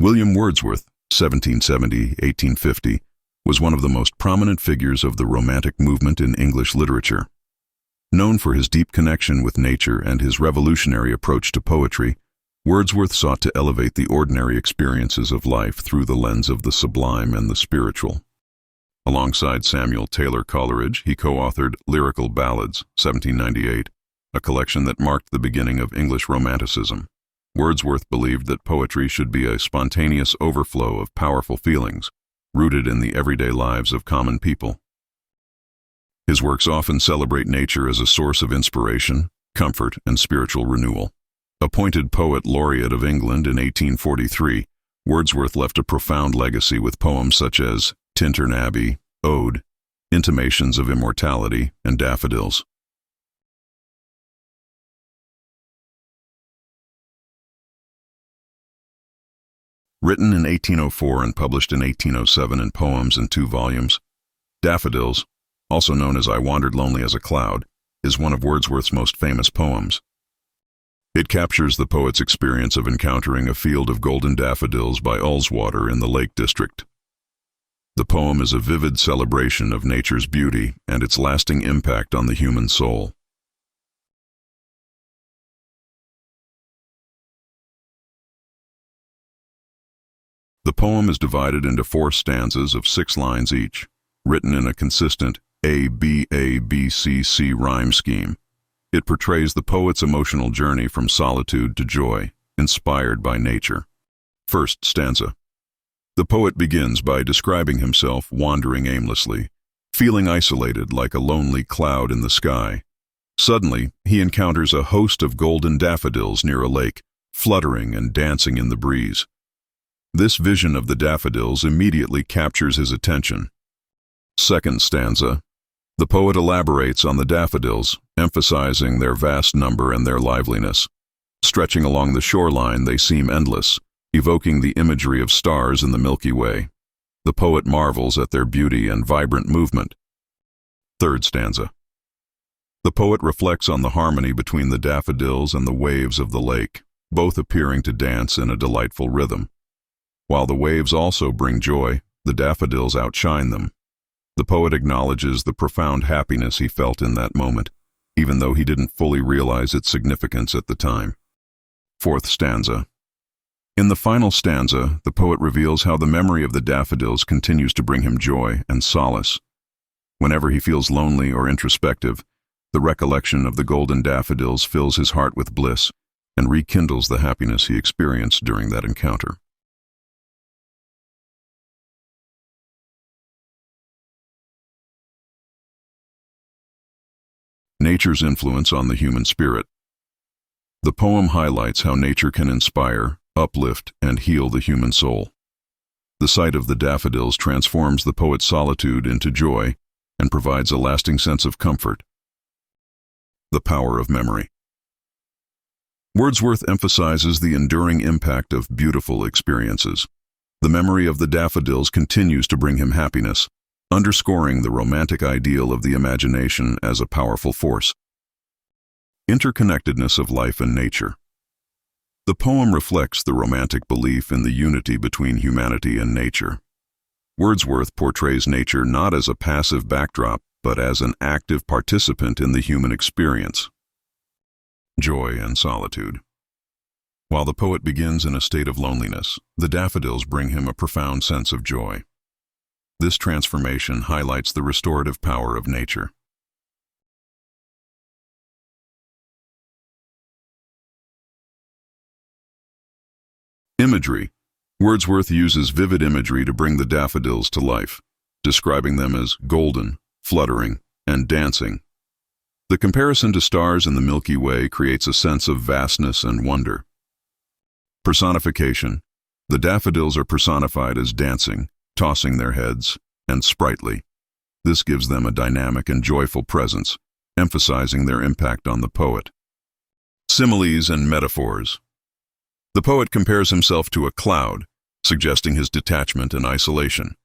William Wordsworth, 1770–1850, was one of the most prominent figures of the Romantic movement in English literature. Known for his deep connection with nature and his revolutionary approach to poetry, Wordsworth sought to elevate the ordinary experiences of life through the lens of the sublime and the spiritual. Alongside Samuel Taylor Coleridge, he co-authored Lyrical Ballads, 1798, a collection that marked the beginning of English Romanticism. Wordsworth believed that poetry should be a spontaneous overflow of powerful feelings, rooted in the everyday lives of common people. His works often celebrate nature as a source of inspiration, comfort, and spiritual renewal. Appointed Poet Laureate of England in 1843, Wordsworth left a profound legacy with poems such as Tintern Abbey, Ode, Intimations of Immortality, and Daffodils. Written in 1804 and published in 1807 in poems in 2 volumes, Daffodils, also known as I Wandered Lonely as a Cloud, is one of Wordsworth's most famous poems. It captures the poet's experience of encountering a field of golden daffodils by Ullswater in the Lake District. The poem is a vivid celebration of nature's beauty and its lasting impact on the human soul. The poem is divided into 4 stanzas of 6 lines each, written in a consistent A-B-A-B-C-C rhyme scheme. It portrays the poet's emotional journey from solitude to joy, inspired by nature. First stanza. The poet begins by describing himself wandering aimlessly, feeling isolated like a lonely cloud in the sky. Suddenly, he encounters a host of golden daffodils near a lake, fluttering and dancing in the breeze. This vision of the daffodils immediately captures his attention. Second stanza. The poet elaborates on the daffodils, emphasizing their vast number and their liveliness. Stretching along the shoreline, they seem endless, evoking the imagery of stars in the Milky Way. The poet marvels at their beauty and vibrant movement. Third stanza. The poet reflects on the harmony between the daffodils and the waves of the lake, both appearing to dance in a delightful rhythm. While the waves also bring joy, the daffodils outshine them. The poet acknowledges the profound happiness he felt in that moment, even though he didn't fully realize its significance at the time. Fourth stanza. In the final stanza, the poet reveals how the memory of the daffodils continues to bring him joy and solace. Whenever he feels lonely or introspective, the recollection of the golden daffodils fills his heart with bliss and rekindles the happiness he experienced during that encounter. Nature's influence on the human spirit. The poem highlights how nature can inspire, uplift, and heal the human soul. The sight of the daffodils transforms the poet's solitude into joy and provides a lasting sense of comfort. The power of memory. Wordsworth emphasizes the enduring impact of beautiful experiences. The memory of the daffodils continues to bring him happiness, underscoring the romantic ideal of the imagination as a powerful force. Interconnectedness of life and nature. The poem reflects the romantic belief in the unity between humanity and nature. Wordsworth portrays nature not as a passive backdrop, but as an active participant in the human experience. Joy and solitude. While the poet begins in a state of loneliness, the daffodils bring him a profound sense of joy. This transformation highlights the restorative power of nature. Imagery. Wordsworth uses vivid imagery to bring the daffodils to life, describing them as golden, fluttering, and dancing. The comparison to stars in the Milky Way creates a sense of vastness and wonder. Personification. The daffodils are personified as dancing, tossing their heads, and sprightly. This gives them a dynamic and joyful presence, emphasizing their impact on the poet. Similes and metaphors. The poet compares himself to a cloud, suggesting his detachment and isolation.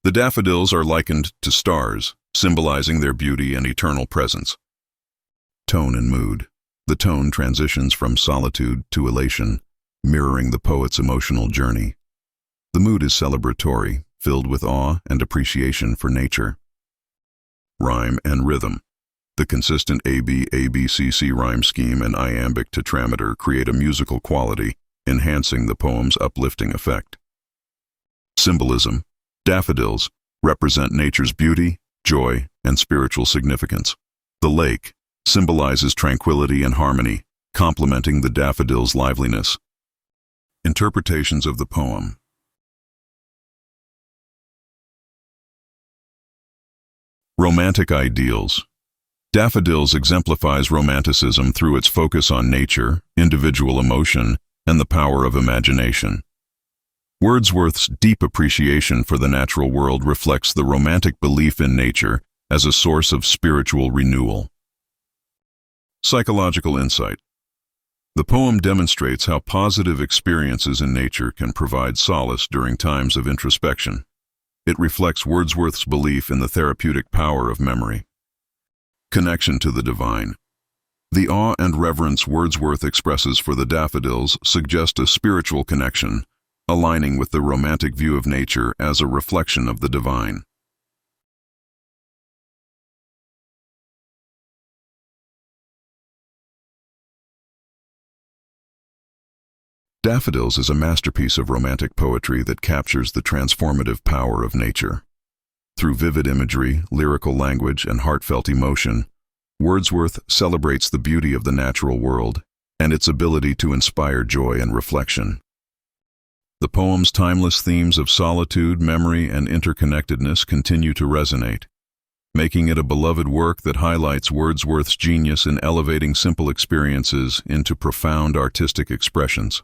The daffodils are likened to stars, symbolizing their beauty and eternal presence. Tone and mood. The tone transitions from solitude to elation, mirroring the poet's emotional journey. The mood is celebratory, filled with awe and appreciation for nature. Rhyme and rhythm. The consistent A-B-A-B-C-C rhyme scheme and iambic tetrameter create a musical quality, enhancing the poem's uplifting effect. Symbolism. Daffodils represent nature's beauty, joy, and spiritual significance. The lake symbolizes tranquility and harmony, complementing the daffodil's liveliness. Interpretations of the poem. Romantic ideals. Daffodils exemplifies Romanticism through its focus on nature, individual emotion, and the power of imagination. Wordsworth's deep appreciation for the natural world reflects the romantic belief in nature as a source of spiritual renewal. Psychological insight. The poem demonstrates how positive experiences in nature can provide solace during times of introspection. It reflects Wordsworth's belief in the therapeutic power of memory. Connection to the divine. The awe and reverence Wordsworth expresses for the daffodils suggest a spiritual connection, aligning with the romantic view of nature as a reflection of the divine. Daffodils is a masterpiece of romantic poetry that captures the transformative power of nature. Through vivid imagery, lyrical language, and heartfelt emotion, Wordsworth celebrates the beauty of the natural world and its ability to inspire joy and reflection. The poem's timeless themes of solitude, memory, and interconnectedness continue to resonate, making it a beloved work that highlights Wordsworth's genius in elevating simple experiences into profound artistic expressions.